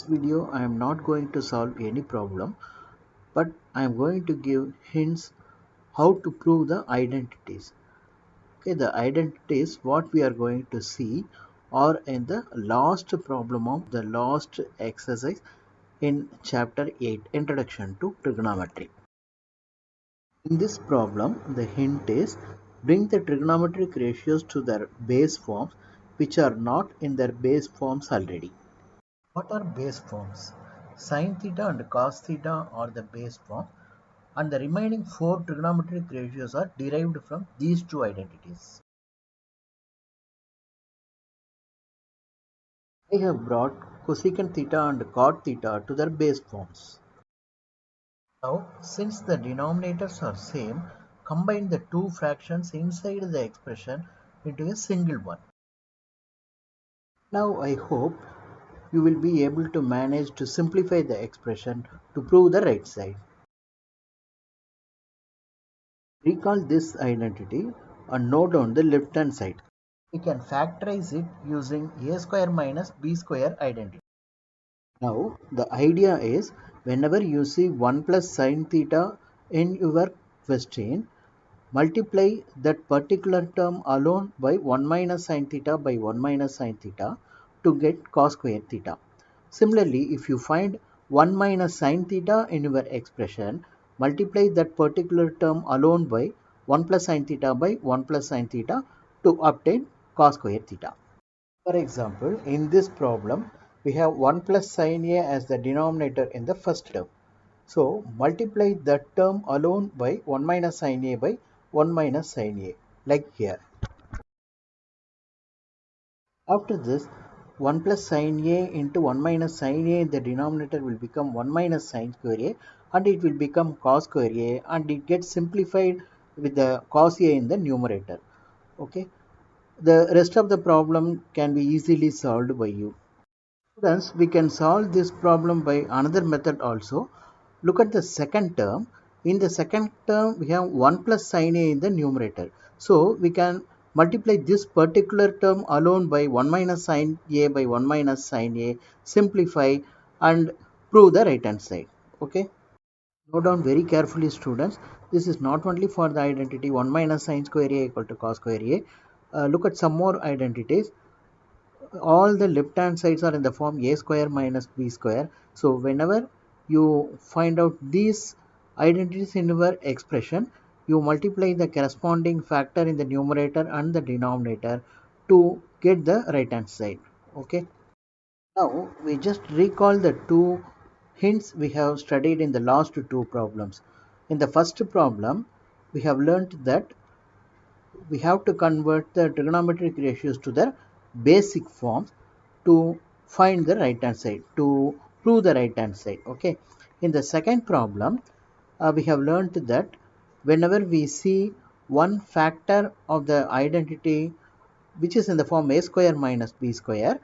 this video I am not going to solve any problem, but I am going to give hints how to prove the identities. Okay, the identities what we are going to see are in the last problem of the last exercise in chapter 8, Introduction to Trigonometry. In this problem, the hint is bring the trigonometric ratios to their base forms which are not in their base forms already. What are base forms? Sin theta and cos theta are the base form, and the remaining four trigonometric ratios are derived from these two identities. I have brought cosecant theta and cot theta to their base forms. Now, since the denominators are same, combine the two fractions inside the expression into a single one. Now I hope you will be able to manage to simplify the expression to prove the right side. Recall this identity and note on the left hand side. We can factorize it using a square minus b square identity. Now the idea is whenever you see 1 plus sin theta in your question, multiply that particular term alone by 1 minus sin theta by 1 minus sin theta to get cos square theta. Similarly, if you find 1 minus sin theta in your expression, multiply that particular term alone by 1 plus sin theta by 1 plus sin theta to obtain cos square theta. For example, in this problem, we have 1 plus sin A as the denominator in the first term. So, multiply that term alone by 1 minus sin A by 1 minus sin A, like here. After this, 1 plus sin A into 1 minus sin A in the denominator will become 1 minus sin square A, and it will become cos square A, and it gets simplified with the cos A in the numerator. Okay. The rest of the problem can be easily solved by you. Students, we can solve this problem by another method also. Look at the second term. In the second term, we have 1 plus sin A in the numerator. So, we can multiply this particular term alone by 1 minus sin A by 1 minus sin A, simplify and prove the right hand side. Okay. Note down very carefully, students. This is not only for the identity 1 minus sin square A equal to cos square A. Look at some more identities. All the left hand sides are in the form a square minus b square. So whenever you find out these identities in your expression, you multiply the corresponding factor in the numerator and the denominator to get the right hand side. Okay. Now we just recall the two hints we have studied in the last two problems. In the first problem, we have learnt that we have to convert the trigonometric ratios to their basic forms to find the right hand side, to prove the right hand side. Okay. In the second problem, we have learned that whenever we see one factor of the identity which is in the form a square minus b square,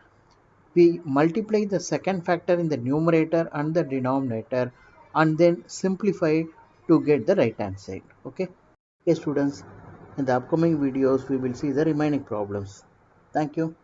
we multiply the second factor in the numerator and the denominator and then simplify to get the right hand side. Okay. Okay, students, in the upcoming videos we will see the remaining problems. Thank you.